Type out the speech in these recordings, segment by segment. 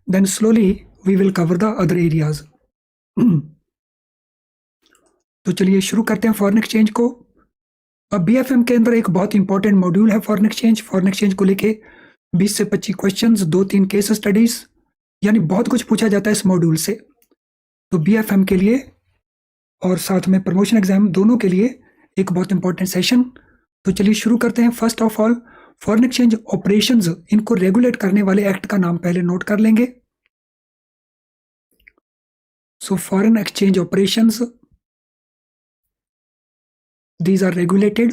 then slowly we will cover the other areas. तो चलिए शुरू करते हैं फॉरेन एक्सचेंज को। अब बीएफएम के अंदर एक बहुत इंपॉर्टेंट मॉड्यूल है फॉरेन एक्सचेंज। फॉरेन एक्सचेंज को लेके 20 से 25 क्वेश्चंस, 2-3 केस स्टडीज, यानी बहुत कुछ पूछा जाता है इस मॉड्यूल से। तो बीएफएम के लिए और साथ में प्रमोशन एग्जाम दोनों के लिए एक बहुत इंपॉर्टेंट सेशन। तो चलिए शुरू करते हैं। First of all foreign exchange operations, इनको रेगुलेट करने वाले एक्ट का नाम पहले नोट कर लेंगे। So foreign exchange operations, these are regulated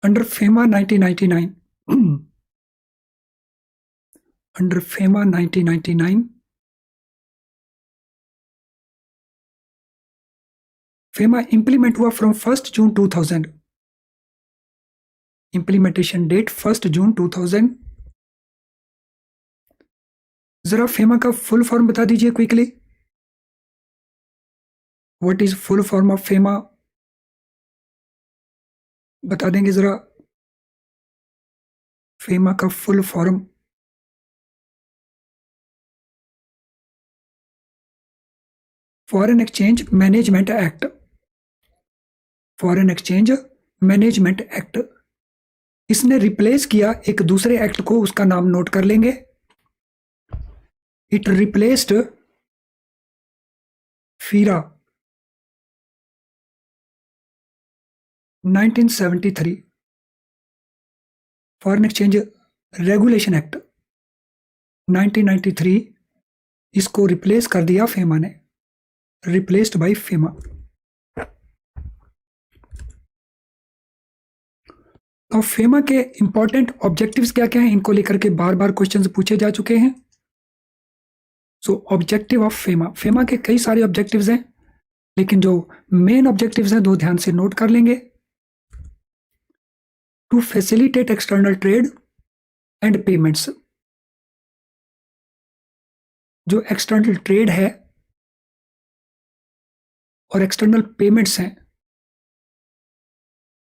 under FEMA 1999. Under FEMA 1999, FEMA implement हुआ from 1st June 2000. Implementation date 1st June 2000. जरा FEMA का फुल फॉर्म बता दीजिए quickly. What is full form of FEMA? बता देंगे जरा FEMA का full form. Foreign exchange management act. Foreign exchange management act, इसने रिप्लेस किया एक दूसरे एक्ट को, उसका नाम नोट कर लेंगे। It replaced FERA 1973, foreign exchange regulation act 1993, इसको रिप्लेस कर दिया फेमा ने, रिप्लेस्ड बाय फेमा। तो फेमा के इंपॉर्टेंट ऑब्जेक्टिव्स क्या क्या हैं, इनको लेकर के बार बार क्वेश्चंस पूछे जा चुके हैं। सो ऑब्जेक्टिव ऑफ फेमा, फेमा के कई सारे ऑब्जेक्टिव्स हैं, लेकिन जो मेन ऑब्जेक्टिव्स हैं दो ध्यान से नोट कर लेंगे। To facilitate external trade and payments, जो एक्सटर्नल ट्रेड है और एक्सटर्नल पेमेंट्स हैं,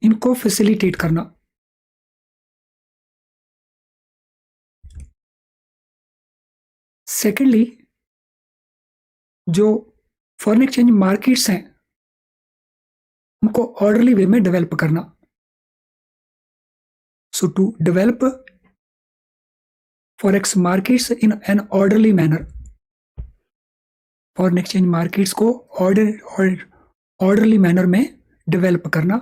इनको फैसिलिटेट करना। सेकेंडली, जो फॉरेन एक्सचेंज मार्केट्स हैं उनको ऑर्डरली वे में डेवलप करना। So to develop forex markets in an orderly manner, foreign exchange markets को ऑर्डरली मैनर में डेवलप करना।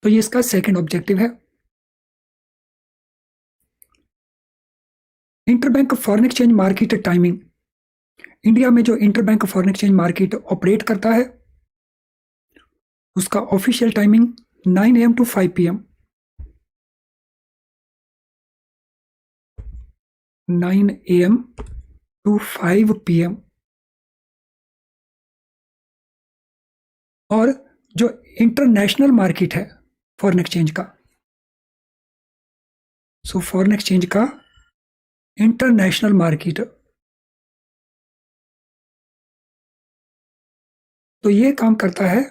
तो ये इसका सेकंड ऑब्जेक्टिव है। Interbank foreign exchange market timing, India में जो interbank foreign exchange market operate करता है उसका official timing 9 AM to 5 PM, 9 AM to 5 PM। और जो इंटरनेशनल मार्केट है फॉरेन एक्सचेंज का, सो फॉरेन एक्सचेंज का इंटरनेशनल मार्केट, तो ये काम करता है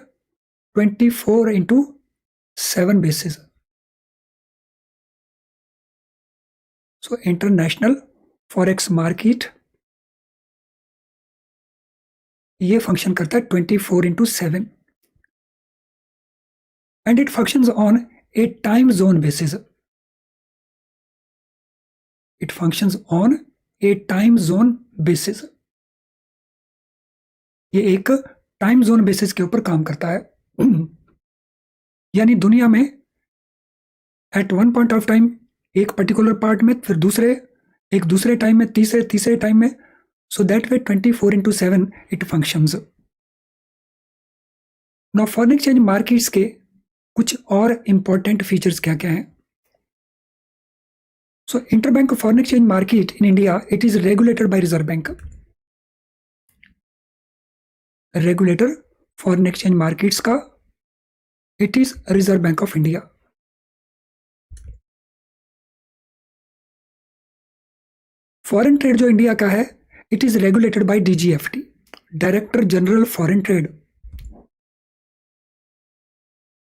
24/7 basis. So international forex market ये फंक्शन करता है 24/7 and it functions on A time zone basis. It functions on A time zone basis, ये एक टाइम जोन बेसिस के ऊपर काम करता है। यानी दुनिया में at one point of time एक पर्टिकुलर पार्ट में, फिर दूसरे एक दूसरे टाइम में, तीसरे टाइम में, so that way 24/7 it functions. Now foreign exchange markets के कुछ और इंपॉर्टेंट फीचर्स क्या क्या हैं। So interbank foreign exchange market in India, it is regulated by reserve bank. Regulator foreign exchange markets का it is reserve bank of India. Foreign trade जो India का है, it is regulated by DGFT, director general foreign trade.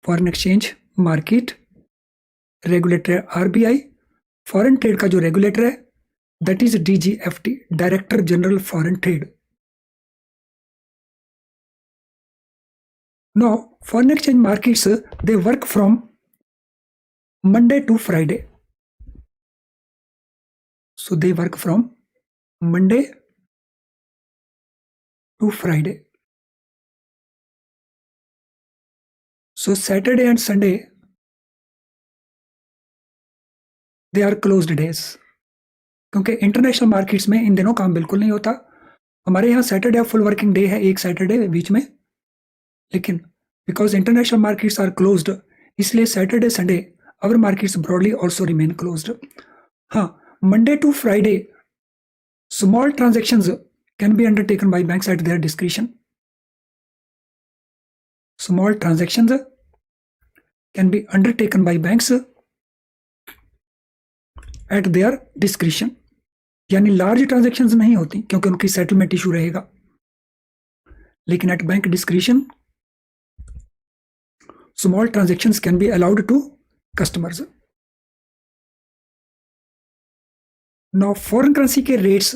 Foreign exchange market regulator है RBI, foreign trade का जो regulator है that is DGFT, director general foreign trade. Now, foreign exchange markets they work from Monday to Friday. So they work from Monday to Friday. So Saturday and Sunday they are closed days. क्योंकि international markets में इन दिनों काम बिल्कुल नहीं होता। हमारे यहाँ Saturday full working day है, एक सैटरडे बीच में, लेकिन because international markets are closed इसलिए Saturday Sunday our markets broadly also remain closed. हाँ, Monday to Friday small transactions can be undertaken by banks at their discretion. Small transactions can be undertaken by banks at their discretion, यानी large transactions नहीं होती क्योंकि उनकी settlement issue रहेगा, लेकिन at bank discretion small transactions can be allowed to customers. Now foreign currency के rates,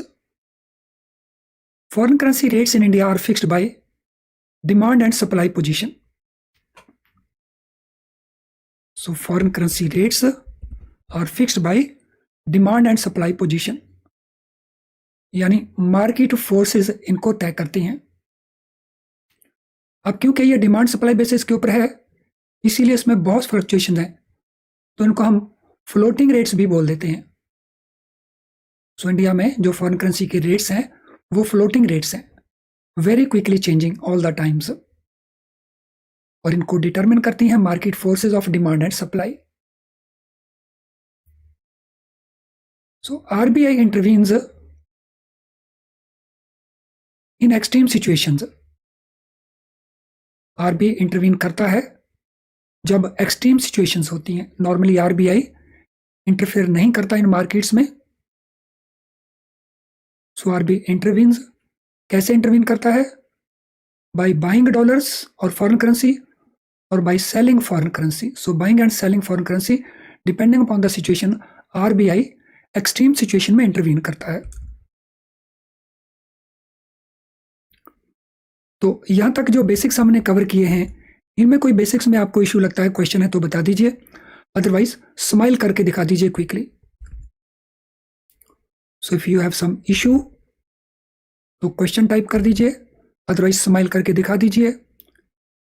foreign currency rates in India are fixed by demand and supply position. So foreign currency rates are fixed by demand and supply position, यानी market forces इनको तय करती हैं। अब क्योंकि ये demand supply basis के ऊपर है इसीलिए इसमें बहुत फ्लक्चुएशन है, तो इनको हम फ्लोटिंग रेट्स भी बोल देते हैं। सो इंडिया में जो फॉरेन करेंसी के रेट्स हैं वो फ्लोटिंग रेट्स हैं, very quickly changing all the times, और इनको डिटरमिन करती हैं market forces of demand and supply. So RBI intervenes in extreme situations. RBI intervene करता है जब एक्सट्रीम सिचुएशंस होती हैं। नॉर्मली आरबीआई इंटरफेयर नहीं करता इन मार्केट्स में। सो आरबीआई इंटरवीन्स, कैसे इंटरवीन करता है? बाय बाइंग डॉलर्स और फॉरेन करेंसी और by selling foreign currency. So buying and selling foreign currency depending upon the situation RBI extreme situation में intervene करता है। तो यहां तक जो बेसिक्स हमने कवर किए हैं, इनमें कोई बेसिक्स में आपको इशू लगता है, क्वेश्चन है तो बता दीजिए, अदरवाइज स्माइल करके दिखा दीजिए quickly. So if you have some issue तो क्वेश्चन टाइप कर दीजिए, अदरवाइज स्माइल करके दिखा दीजिए।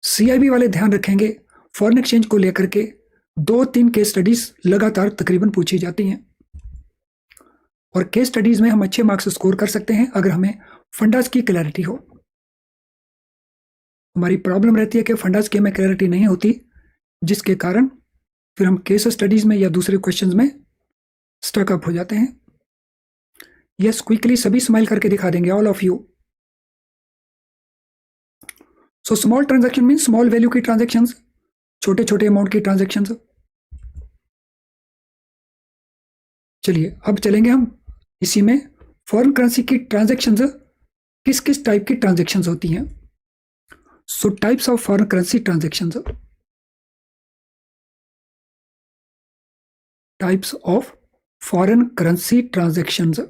सीआईबी वाले ध्यान रखेंगे फॉरेन एक्सचेंज को लेकर के 2-3 केस स्टडीज लगातार तकरीबन पूछी जाती हैं, और केस स्टडीज में हम अच्छे मार्क्स स्कोर कर सकते हैं अगर हमें फंडास की क्लैरिटी हो। हमारी प्रॉब्लम रहती है कि फंडास की हमें क्लैरिटी नहीं होती, जिसके कारण फिर हम केस स्टडीज में या दूसरे क्वेश्चंस में स्टक अप हो जाते हैं। यस, क्विकली सभी स्माइल करके दिखा देंगे, all of you. So small transaction mean small value की ट्रांजैक्शंस, छोटे छोटे अमाउंट की ट्रांजैक्शंस। चलिए अब चलेंगे हम इसी में फॉरेन करेंसी की ट्रांजैक्शंस किस किस टाइप की ट्रांजैक्शंस होती हैं। सो types of foreign currency transactions, types of foreign currency transactions.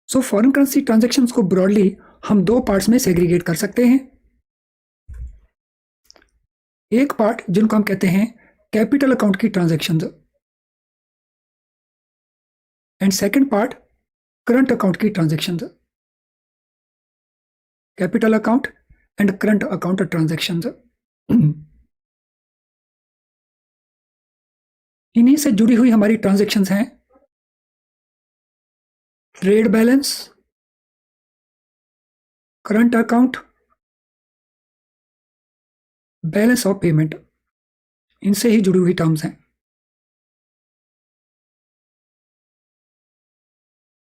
So foreign currency transactions को ब्रॉडली हम 2 पार्ट्स में सेग्रीगेट कर सकते हैं। एक पार्ट जिनको हम कहते हैं कैपिटल अकाउंट की transactions, and second part current account की transactions. Capital account and current account transactions, इन्हीं से जुड़ी हुई हमारी ट्रांजैक्शंस हैं trade balance, current account, balance of payment, इनसे ही जुड़ी हुई टर्म्स हैं।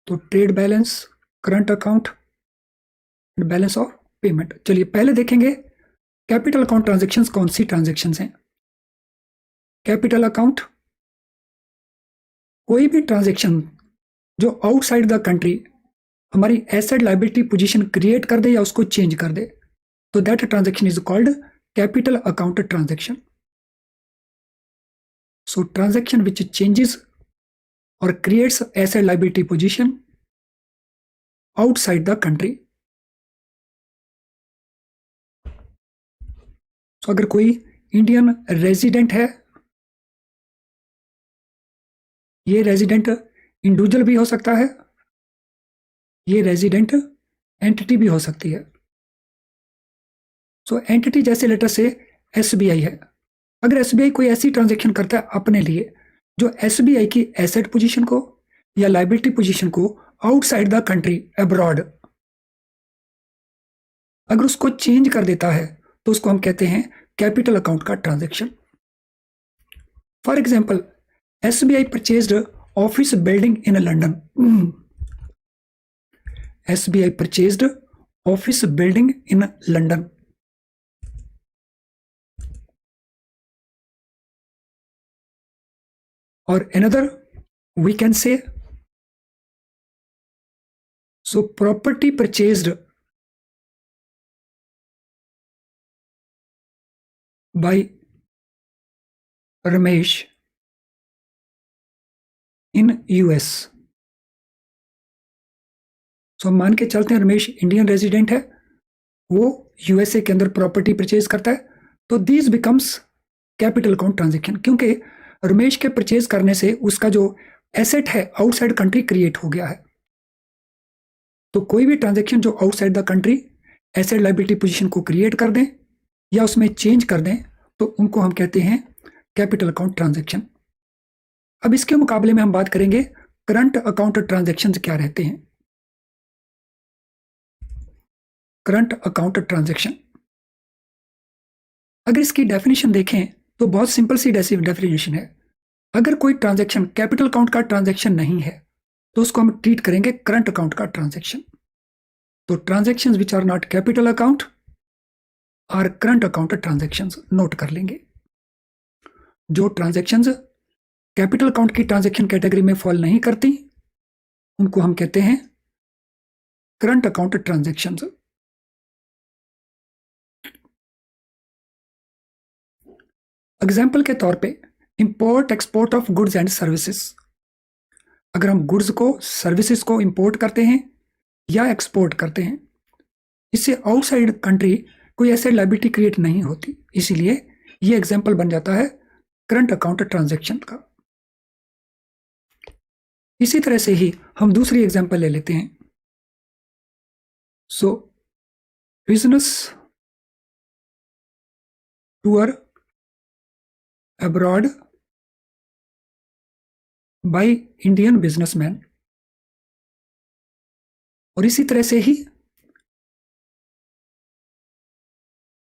तो trade balance, current account and balance of payment. चलिए पहले देखेंगे कैपिटल अकाउंट ट्रांजैक्शंस कौन सी ट्रांजैक्शंस हैं। कैपिटल अकाउंट कोई भी ट्रांजैक्शन जो आउटसाइड द कंट्री हमारी एसेट लायबिलिटी पोजीशन क्रिएट कर दे या उसको चेंज कर दे, तो that transaction is called capital account transaction. So transaction which changes or creates asset liability position outside the country. So अगर कोई इंडियन रेजिडेंट है, ये रेजिडेंट इंडिविजुअल भी हो सकता है, ये रेजिडेंट एंटिटी भी हो सकती है. सो एंटिटी जैसे लेटर से एसबीआई है. अगर एसबीआई कोई ऐसी ट्रांजैक्शन करता है अपने लिए जो एसबीआई की एसेट पोजीशन को या लाइबिलिटी पोजीशन को आउटसाइड द कंट्री अब्रॉड अगर उसको चेंज कर देता है तो उसको हम कहते हैं कैपिटल अकाउंट का transaction. For example, SBI purchased office building in London. SBI purchased office building in London. Or another, we can say, so property purchased by Ramesh in US. So मान के चलते हैं रमेश इंडियन रेजिडेंट है, वो USA के अंदर property purchase करता है, तो this becomes capital account transaction, क्योंकि रमेश के परचेज करने से उसका जो एसेट है आउटसाइड कंट्री क्रिएट हो गया है. तो कोई भी ट्रांजैक्शन जो outside the country asset liability position को क्रिएट कर दें या उसमें चेंज कर दें तो उनको हम कहते हैं कैपिटल अकाउंट ट्रांजैक्शन. अब इसके मुकाबले में हम बात करेंगे करंट अकाउंट ट्रांजैक्शंस क्या रहते हैं. करंट अकाउंट ट्रांजैक्शन, अगर इसकी डेफिनेशन देखें तो बहुत सिंपल सी डेफिनेशन है. अगर कोई ट्रांजैक्शन कैपिटल अकाउंट का ट्रांजैक्शन नहीं है तो उसको हम ट्रीट करेंगे करंट अकाउंट का ट्रांजैक्शन. तो transactions which are not capital account are current account transactions, note कर लेंगे. जो ट्रांजैक्शंस कैपिटल अकाउंट की ट्रांजैक्शन कैटेगरी में फॉल नहीं करती उनको हम कहते हैं करंट अकाउंट ट्रांजैक्शंस. एग्जाम्पल के तौर पे import export of goods and services. अगर हम गुड्स को सर्विसेज को इंपोर्ट करते हैं या एक्सपोर्ट करते हैं, इससे आउटसाइड कंट्री कोई एसेट लायबिलिटी क्रिएट नहीं होती, इसीलिए ये एग्जाम्पल बन जाता है करंट अकाउंट ट्रांजैक्शन का. इसी तरह से ही हम दूसरी एग्जाम्पल ले लेते हैं. So business tour abroad by Indian businessman. और इसी तरह से ही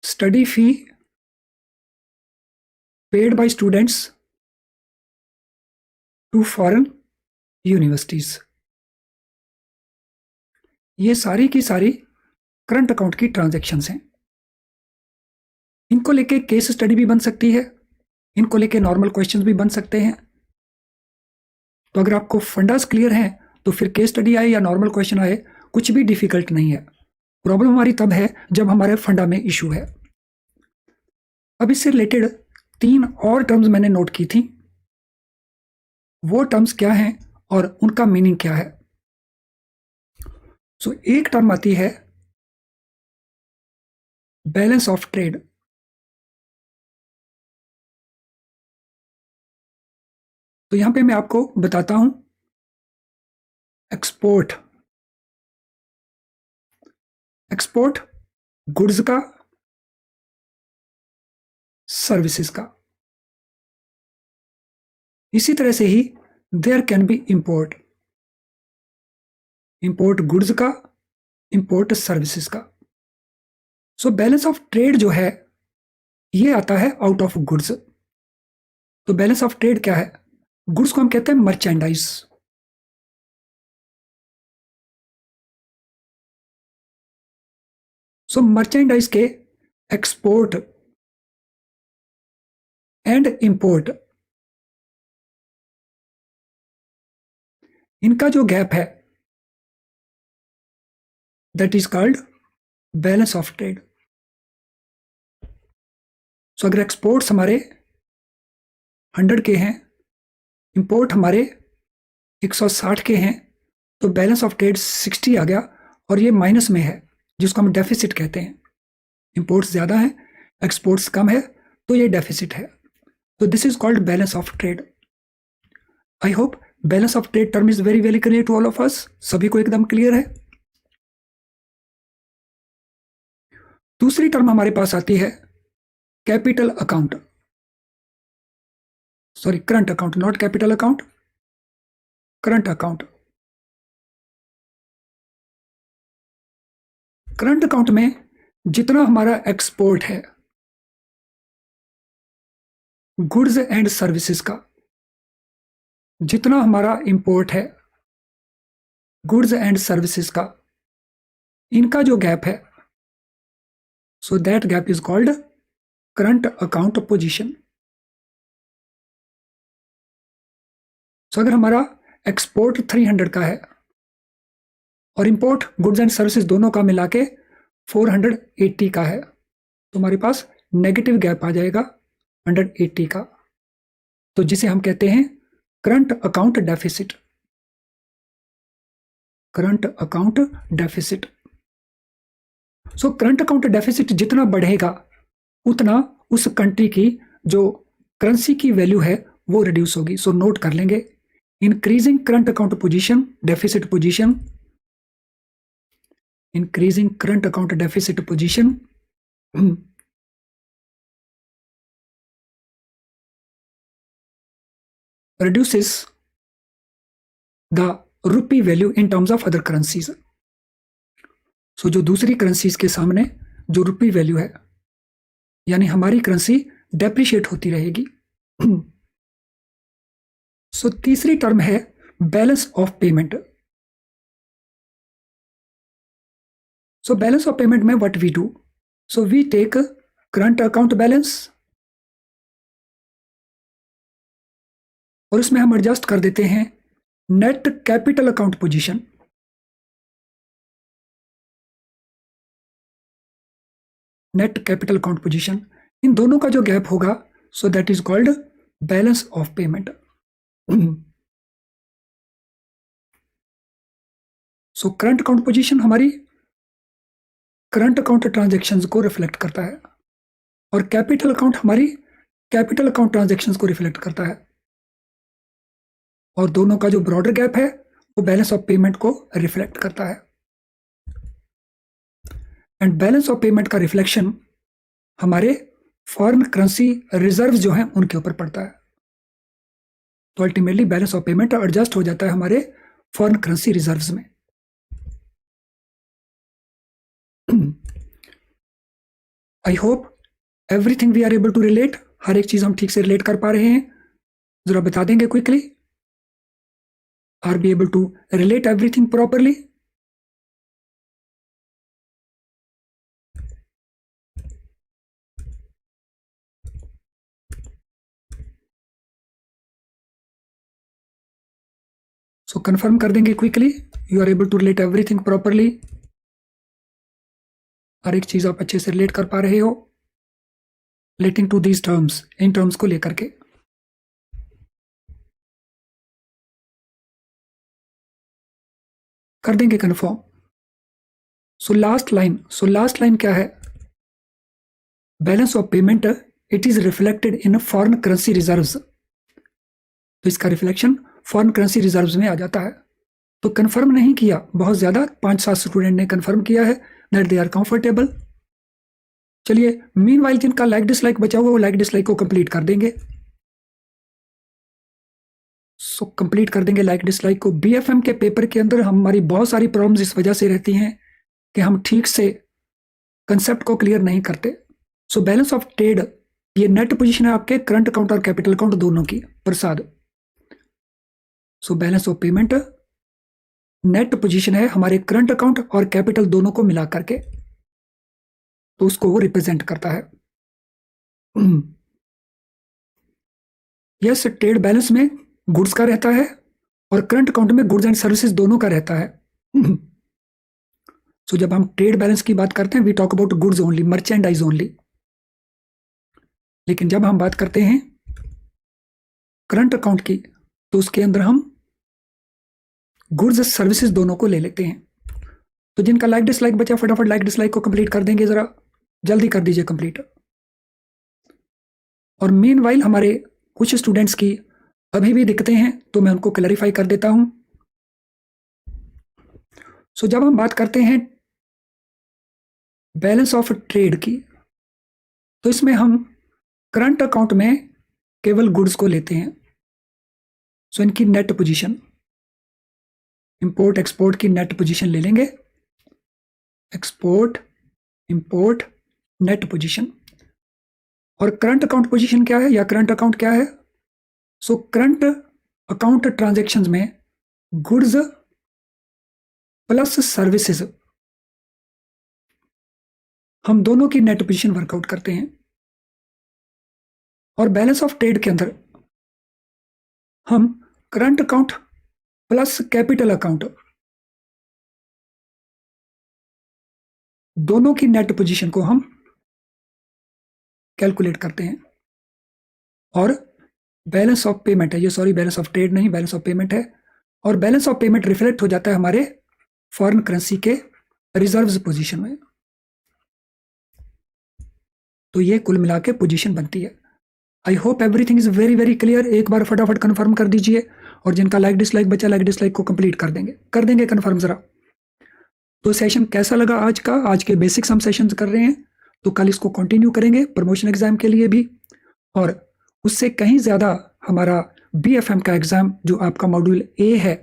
study fee paid by students to foreign universities. ये सारी की सारी करंट अकाउंट की ट्रांजैक्शंस हैं. इनको लेके केस स्टडी भी बन सकती है, इनको लेके नॉर्मल क्वेश्चंस भी बन सकते हैं. तो अगर आपको फंडास क्लियर हैं तो फिर केस स्टडी आए या नॉर्मल क्वेश्चन आए कुछ भी डिफिकल्ट नहीं है. प्रॉब्लम हमारी तब है जब हमारे फंडा में इशू है. अब इससे रिलेटेड 3 और टर्म्स मैंने नोट की थी. वो टर्म्स क्या हैं और उनका मीनिंग क्या है. सो एक टर्म आती है बैलेंस ऑफ ट्रेड. तो यहां पे मैं आपको बताता हूं एक्सपोर्ट. एक्सपोर्ट गुड्स का, सर्विसेज का. इसी तरह से ही there can be import. Import goods का, इंपोर्ट सर्विसेज का. सो बैलेंस ऑफ ट्रेड जो है ये आता है आउट ऑफ गुड्स. तो बैलेंस ऑफ ट्रेड क्या है? गुड्स को हम कहते हैं मर्चेंडाइज. सो मर्चेंडाइज के एक्सपोर्ट एंड इंपोर्ट, इनका जो गैप है that is called balance of trade. So अगर एक्सपोर्ट्स हमारे 100 के हैं, इंपोर्ट हमारे 160 के हैं, तो बैलेंस ऑफ ट्रेड 60 आ गया और ये माइनस में है, जिसको हम डेफिसिट कहते हैं। इंपोर्ट्स ज़्यादा है, एक्सपोर्ट्स कम है, तो ये डेफिसिट है। तो this is called balance of trade. I hope balance of trade term is very very clear to all of us. सभी को एकदम क्लियर है। दूसरी टर्म हमारे पास आती है capital account, sorry current account, not capital account, current account. Current account में जितना हमारा एक्सपोर्ट है गुड्स एंड सर्विसेज का, जितना हमारा इंपोर्ट है गुड्स एंड सर्विसेज का, इनका जो गैप है, so that gap is called current account position. So अगर हमारा एक्सपोर्ट 300 का है और इंपोर्ट गुड्स एंड सर्विसेज दोनों का मिला के 480 का है, तो हमारे पास नेगेटिव गैप आ जाएगा 180 का, तो जिसे हम कहते हैं current account deficit. Current account deficit. सो करंट अकाउंट डेफिसिट जितना बढ़ेगा उतना उस कंट्री की जो करेंसी की वैल्यू है वो रिड्यूस होगी। सो नोट कर लेंगे, increasing current account position, deficit position, increasing current account deficit position reduces the rupee value in terms of other currencies. So जो दूसरी करेंसीज के सामने जो रुपी वैल्यू है, यानी हमारी करेंसी डेप्रिशिएट होती रहेगी। सो तीसरी टर्म है balance of payment. So balance of payment में what we do? So we take current account balance और उसमें हम एडजस्ट कर देते हैं net capital account position. Net capital account position, इन दोनों का जो गैप होगा, so that is called balance of payment. So current account position हमारी करंट अकाउंट ट्रांजैक्शंस को रिफ्लेक्ट करता है और कैपिटल अकाउंट हमारी कैपिटल अकाउंट ट्रांजैक्शंस को रिफ्लेक्ट करता है, और दोनों का जो ब्रॉडर गैप है वो बैलेंस ऑफ पेमेंट को रिफ्लेक्ट करता है। एंड बैलेंस ऑफ पेमेंट का रिफ्लेक्शन हमारे फॉरेन करेंसी रिजर्व जो हैं उनके ऊपर पड़ता है। तो ultimately balance of payment adjust हो जाता है हमारे फॉरेन करेंसी रिजर्व्स में। I hope everything we are able to relate. हर एक चीज हम ठीक से रिलेट कर पा रहे हैं। जरा बता देंगे quickly, are be able to relate everything properly? So confirm कर देंगे quickly, you are able to relate everything properly. हर एक चीज आप अच्छे से रिलेट कर पा रहे हो रिलेटिंग टू दीज टर्म्स, इन टर्म्स को लेकर के। कर देंगे कंफर्म। सो लास्ट लाइन क्या है? Balance of payment it is reflected in foreign currency reserves. तो इसका रिफ्लेक्शन फॉरेन करेंसी रिजर्व्स में आ जाता है। तो कंफर्म नहीं किया, बहुत ज्यादा 5-7 स्टूडेंट ने कंफर्म किया है दैट दे आर कंफर्टेबल। चलिए मीनवाइल जिनका लाइक डिसलाइक बचा हुआ वो लाइक डिसलाइक को कंप्लीट कर देंगे। सो कंप्लीट कर देंगे लाइक डिसलाइक को। बीएफएम के पेपर के अंदर हमारी बहुत सारी प्रॉब्लम्स इस वजह से रहती हैं कि हम ठीक से कंसेप्ट को क्लियर नहीं करते। सो बैलेंस ऑफ ट्रेड ये नेट पोजीशन है आपके करंट अकाउंट और कैपिटल अकाउंट दोनों की, Prasad. So balance of payment net position है हमारे करंट अकाउंट और कैपिटल दोनों को मिला करके, तो उसको वो रिप्रेजेंट करता है। यस, ट्रेड बैलेंस में गुड्स का रहता है और करंट अकाउंट में गुड्स एंड सर्विसेज दोनों का रहता है। सो जब हम ट्रेड बैलेंस की बात करते हैं we talk about goods only, merchandise only. लेकिन जब हम बात करते हैं करंट अकाउंट की तो उसके अंदर हम गुड्स सर्विसेज दोनों को ले लेते हैं। तो जिनका लाइक डिसलाइक बचा फटाफट लाइक डिसलाइक को कंप्लीट कर देंगे, जरा जल्दी कर दीजिए कंप्लीट। और मीनवाइल हमारे कुछ स्टूडेंट्स की अभी भी दिक्कतें हैं तो मैं उनको क्लैरिफाई कर देता हूं। सो जब हम बात करते हैं बैलेंस ऑफ ट्रेड की तो इसमें हम करंट अकाउंट में केवल गुड्स को लेते हैं। सो इनकी नेट पोजीशन, इंपोर्ट एक्सपोर्ट की नेट पोजीशन ले लेंगे, एक्सपोर्ट इंपोर्ट नेट पोजीशन। और करंट अकाउंट पोजीशन क्या है या करंट अकाउंट क्या है? सो करंट अकाउंट ट्रांजैक्शंस में गुड्स प्लस सर्विसेज हम दोनों की नेट पोजीशन वर्कआउट करते हैं। और बैलेंस ऑफ ट्रेड के अंदर हम current account plus capital account दोनों की नेट पोजीशन को हम कैलकुलेट करते हैं। और बैलेंस ऑफ पेमेंट है ये, सॉरी बैलेंस ऑफ ट्रेड नहीं, बैलेंस ऑफ पेमेंट है। और बैलेंस ऑफ पेमेंट रिफ्लेक्ट हो जाता है हमारे फॉरेन करेंसी के रिजर्व्स पोजीशन में। तो ये कुल मिला के पोजीशन बनती है। आई hope everything is very very clear. एक बार फटाफट कंफर्म कर दीजिए, और जिनका लाइक डिसलाइक बचा लाइक डिसलाइक को कंप्लीट कर देंगे कंफर्म जरा। तो सेशन कैसा लगा आज का? आज के बेसिक्स हम सेशंस कर रहे हैं, तो कल इसको कंटिन्यू करेंगे प्रमोशन एग्जाम के लिए भी। और उससे कहीं ज़्यादा हमारा BFM का एग्ज़ाम जो आपका मॉड्यूल A है,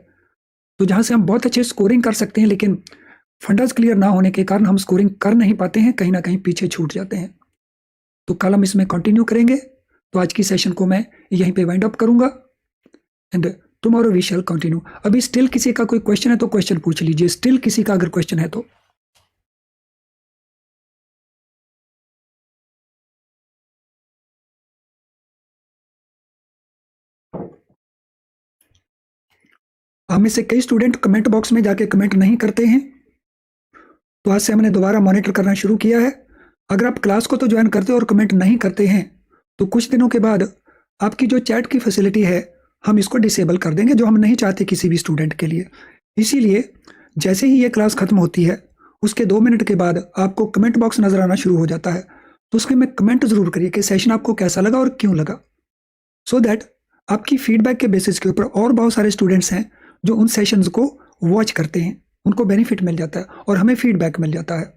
तो जहाँ से हम बहुत अच्छे स्कोरिंग कर सकते हैं, लेकिन फंडास क्लियर ना होने के कारण हम स्कोरिंग कर नहीं पाते हैं, कहीं ना कहीं पीछे छूट जाते हैं। तो कल हम इसमें कंटिन्यू करेंगे। तो आज की सेशन को मैं यहीं पे वाइंड अप करूंगा and tomorrow we shall continue. अभी स्टिल किसी का कोई क्वेश्चन है तो क्वेश्चन पूछ लीजिए, स्टिल किसी का अगर क्वेश्चन है तो। हम में से कई स्टूडेंट कमेंट बॉक्स में जाके कमेंट नहीं करते हैं, तो आज से हमने दोबारा मॉनिटर करना शुरू किया है। अगर आप क्लास को तो ज्वाइन करते हो और कमेंट नहीं करते हैं, तो कुछ दिनों के बाद आपकी जो चैट की फैसिलिटी है हम इसको डिसेबल कर देंगे, जो हम नहीं चाहते किसी भी स्टूडेंट के लिए। इसीलिए जैसे ही ये क्लास खत्म होती है उसके 2 मिनट के बाद आपको कमेंट बॉक्स नजर आना शुरू हो जाता है, तो उसके में कमेंट जरूर करिए कि सेशन आपको कैसा लगा और क्यों लगा, सो दैट आपकी फीडबैक के बेसिस के ऊपर और बहुत सारे स्टूडेंट्स हैं जो उन सेशंस को वॉच करते हैं, उनको बेनिफिट मिल जाता है और हमें फीडबैक मिल जाता है।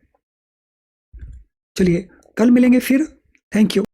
चलिए कल मिलेंगे फिर। Thank you.